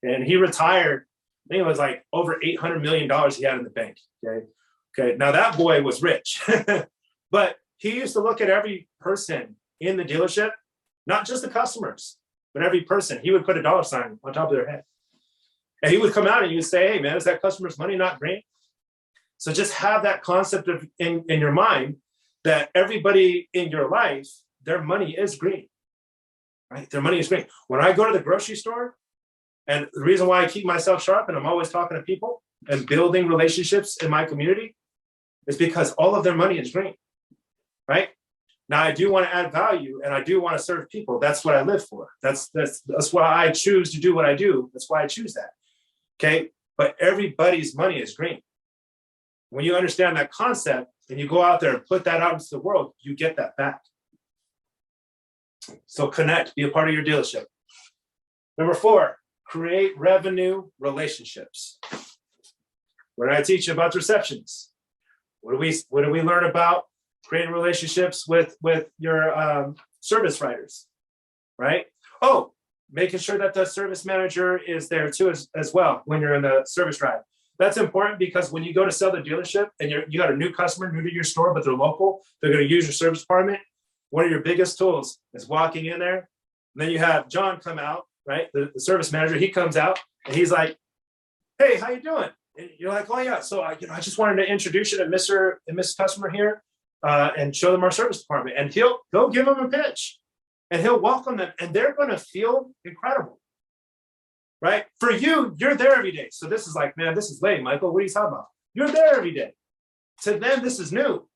And he retired, I think it was like over $800 million he had in the bank. Okay. Now that boy was rich, but he used to look at every person in the dealership, not just the customers, but every person. He would put a dollar sign on top of their head. And he would come out and he would say, hey man, is that customer's money not green? So just have that concept in your mind that everybody in your life, their money is green, right? Their money is green. When I go to the grocery store, and the reason why I keep myself sharp and I'm always talking to people and building relationships in my community is because all of their money is green, right? Now I do want to add value and I do want to serve people. That's what I live for. That's why I choose to do what I do. That's why I choose that, okay? But everybody's money is green. When you understand that concept and you go out there and put that out into the world, you get that back. So connect, be a part of your dealership. Number 4, create revenue relationships. When I teach you about receptions, what do we learn about creating relationships with your service writers, right? Oh, making sure that the service manager is there too as well when you're in the service drive. That's important because when you go to sell the dealership and you got a new customer new to your store, but they're local, they're going to use your service department. One of your biggest tools is walking in there. And then you have John come out, right? The service manager, he comes out and he's like, hey, how you doing? And you're like, oh yeah. So I just wanted to introduce you to Mr. and Mrs. Customer here and show them our service department. And he'll give them a pitch and he'll welcome them and they're going to feel incredible. Right? For you, you're there every day. So this is like, man, this is lame, Michael. What are you talking about? You're there every day. To them, this is new.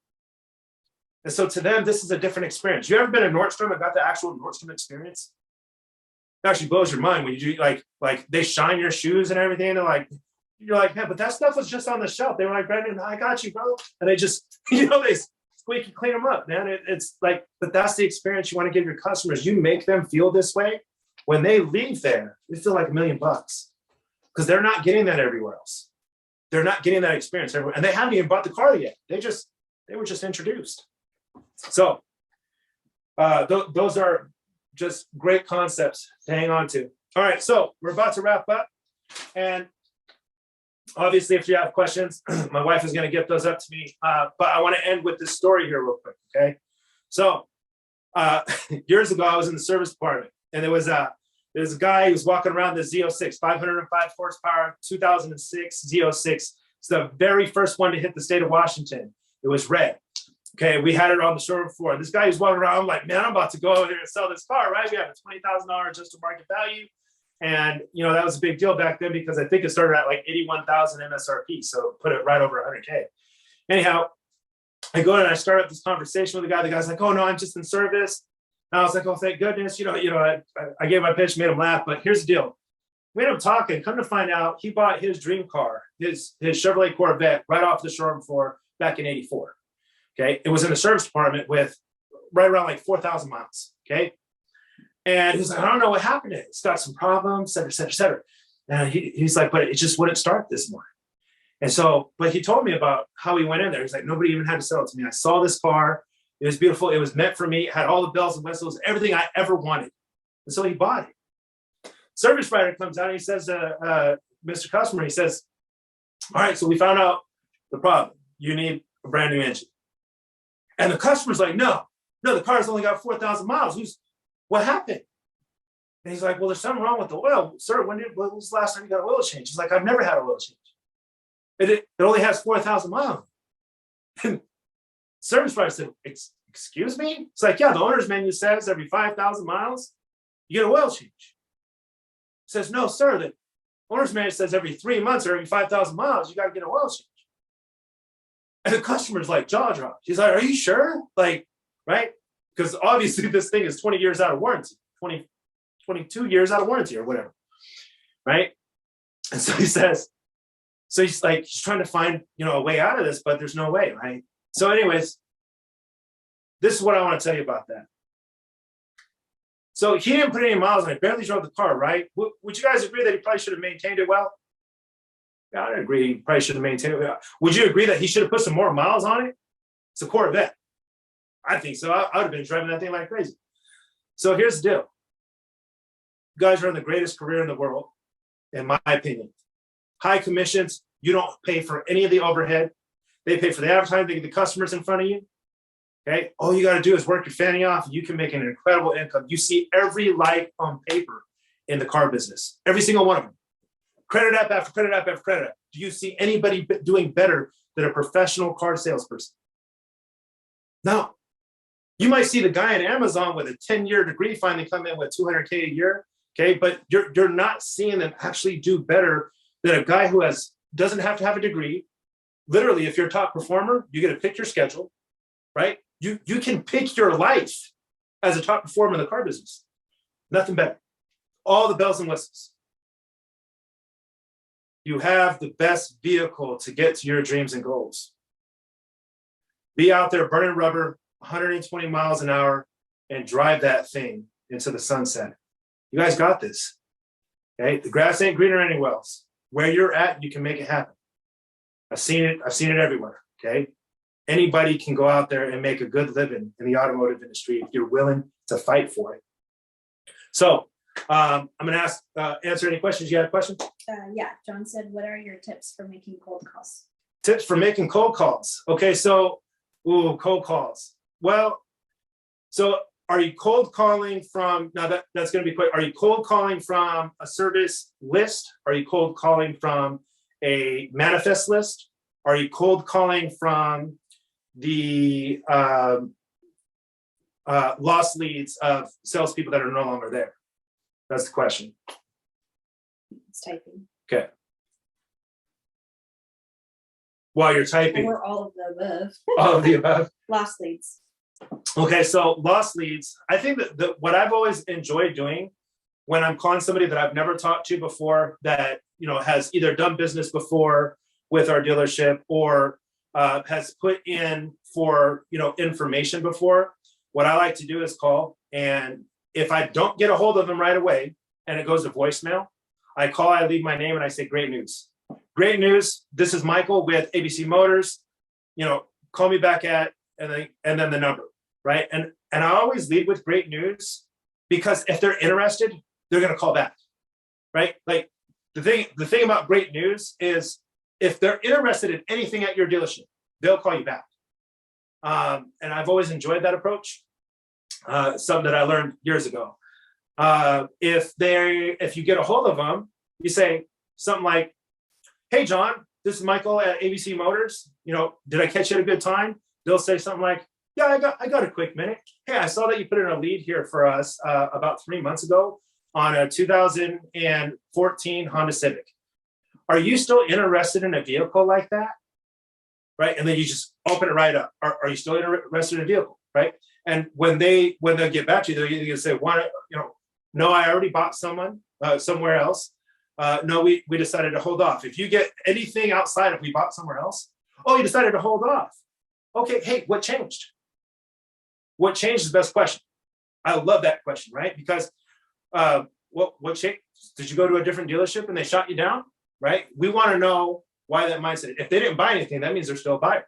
And so to them, this is a different experience. You ever been to Nordstrom and got the actual Nordstrom experience? It actually blows your mind when you do like they shine your shoes and everything. And you're like, man, but that stuff was just on the shelf. They were like, Brandon, I got you, bro. And they just, they squeak and clean them up, man. It's like, but that's the experience you want to give your customers. You make them feel this way. When they leave there, they feel like $1 million because they're not getting that everywhere else. They're not getting that experience everywhere. And they haven't even bought the car yet. They were just introduced. So those are just great concepts to hang on to. All right, so we're about to wrap up. And obviously, if you have questions, my wife is going to get those up to me. But I want to end with this story here real quick, okay? So years ago, I was in the service department. And there's a guy who was walking around the Z06, 505 horsepower, 2006 Z06. It's the very first one to hit the state of Washington. It was red. Okay, we had it on the showroom floor. This guy who's walking around, I'm like, man, I'm about to go over here and sell this car, right? We have a $20,000 adjusted market value. And, that was a big deal back then because I think it started at like 81,000 MSRP. So put it right over 100K. Anyhow, I go in and I start up this conversation with the guy. The guy's like, oh, no, I'm just in service. And I was like, oh, thank goodness. I gave my pitch, made him laugh. But here's the deal. We ended up talking. Come to find out, he bought his dream car, his Chevrolet Corvette, right off the showroom floor back in '84. Okay. It was in the service department with right around like 4,000 miles. Okay. And he's like, I don't know what happened to it. It's got some problems, et cetera, et cetera. And he's like, but it just wouldn't start this morning. And so, but he told me about how he went in there. He's like, nobody even had to sell it to me. I saw this car. It was beautiful. It was meant for me. It had all the bells and whistles, everything I ever wanted. And so he bought it. Service writer comes out and he says, Mr. Customer, he says, all right, so we found out the problem. You need a brand new engine. And the customer's like, no, no, the car's only got 4,000 miles. What happened? And he's like, well, there's something wrong with the oil. Sir, when was the last time you got an oil change? He's like, I've never had an oil change. It only has 4,000 miles. And service provider said, excuse me? It's like, yeah, the owner's manual says every 5,000 miles, you get an oil change. He says, no, sir, the owner's manual says every 3 months or every 5,000 miles, you got to get an oil change. And the customer's like, jaw dropped. He's like, are you sure? Like, right? Because obviously this thing is 20 years out of warranty, 22 years out of warranty or whatever, right? And so he says, so he's like, he's trying to find, a way out of this, but there's no way, right? So anyways, this is what I want to tell you about that. So he didn't put any miles on it, barely drove the car, right? Would you guys agree that he probably should have maintained it well? Yeah, I agree, he probably should have maintained it well. Would you agree that he should have put some more miles on it? It's a Corvette. I think so. I would have been driving that thing like crazy. So here's the deal. You guys are in the greatest career in the world, in my opinion. High commissions, you don't pay for any of the overhead. They pay for the advertising, they get the customers in front of you. Okay, all you got to do is work your fanny off, and you can make an incredible income. You see every light on paper in the car business, every single one of them. Credit app after credit app after credit app. Do you see anybody doing better than a professional car salesperson? No. You might see the guy at Amazon with a 10-year degree finally come in with $200K a year. Okay, but you're not seeing them actually do better than a guy who doesn't have to have a degree. Literally, if you're a top performer, you get to pick your schedule, right? You can pick your life as a top performer in the car business. Nothing better. All the bells and whistles. You have the best vehicle to get to your dreams and goals. Be out there burning rubber, 120 miles an hour, and drive that thing into the sunset. You guys got this. Okay, the grass ain't greener anywhere else. Where you're at, you can make it happen. I've seen it everywhere. Okay, anybody can go out there and make a good living in the automotive industry if you're willing to fight for it. So I'm going to answer any questions. You had a question? Yeah, John said, what are your tips for making cold calls? Tips for making cold calls. Okay, so cold calls. Well, so are you cold calling from, now that's going to be quick. Are you cold calling from a service list? Are you cold calling from a manifest list? Are you cold calling from the lost leads of salespeople that are no longer there? That's the question. It's typing. Okay. While you're typing. Or all of the above. All of the above. Lost leads. Okay, so lost leads. I think that what I've always enjoyed doing when I'm calling somebody that I've never talked to before, that has either done business before with our dealership or has put in for information before, what I like to do is call, and if I don't get a hold of them right away and it goes to voicemail, I call, I leave my name, and I say, great news. Great news. This is Michael with ABC Motors. Call me back at, and then the number, right? And I always lead with great news, because if they're interested, they're going to call back, right? Like the thing about great news is if they're interested in anything at your dealership, they'll call you back. And I've always enjoyed that approach. Something that I learned years ago. If you get a hold of them, you say something like, hey, John, this is Michael at ABC Motors. Did I catch you at a good time? They'll say something like, yeah, I got a quick minute. Hey, I saw that you put in a lead here for us about 3 months ago on a 2014 Honda Civic. Are you still interested in a vehicle like that? Right? And then you just open it right up. Are you still interested in a vehicle? Right? And when they get back to you, they're either going to say, no, I already bought someone somewhere else. No, we decided to hold off. If you get anything outside of we bought somewhere else, oh, you decided to hold off. Okay, hey, what changed? What changed is the best question. I love that question, right? Because what changed? Did you go to a different dealership and they shot you down? Right? We want to know why that mindset. If they didn't buy anything, that means they're still a buyer.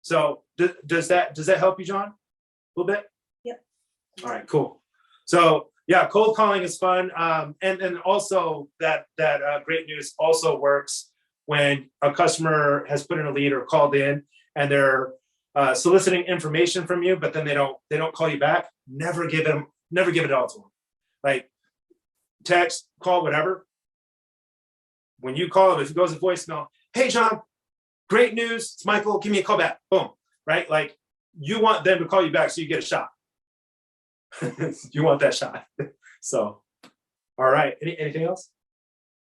So does that help you, John? A little bit? Yep. All right, cool. So yeah, cold calling is fun. And also that great news also works when a customer has put in a lead or called in and they're soliciting information from you, but then they don't call you back. Never give it all to them. Like text, call, whatever. When you call it, if it goes to voicemail, hey John, great news, it's Michael, give me a call back. Boom, right? Like you want them to call you back so you get a shot. You want that shot. So, all right. Anything else?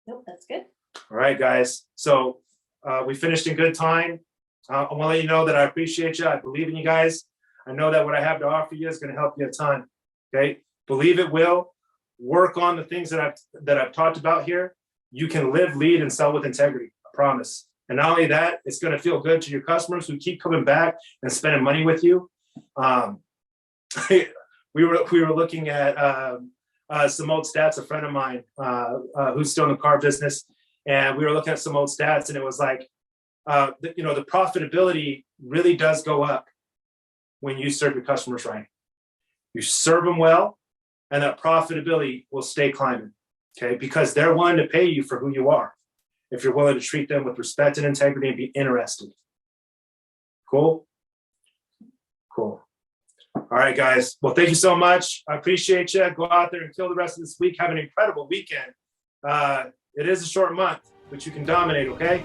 Nope, that's good. All right, guys. So we finished in good time. I want to let you know that I appreciate you. I believe in you guys. I know that what I have to offer you is going to help you a ton. Okay, believe it will. Work on the things that I've talked about here. You can live, lead, and sell with integrity. I promise. And not only that, it's going to feel good to your customers who keep coming back and spending money with you. We were looking at some old stats. A friend of mine who's still in the car business, and we were looking at some old stats, and it was like, the profitability really does go up when you serve your customers right. You serve them well, and that profitability will stay climbing. Okay, because they're willing to pay you for who you are. If you're willing to treat them with respect and integrity and be interested. Cool. Cool. All right, guys. Well, thank you so much. I appreciate you. Go out there and kill the rest of this week. Have an incredible weekend. It is a short month, but you can dominate, okay?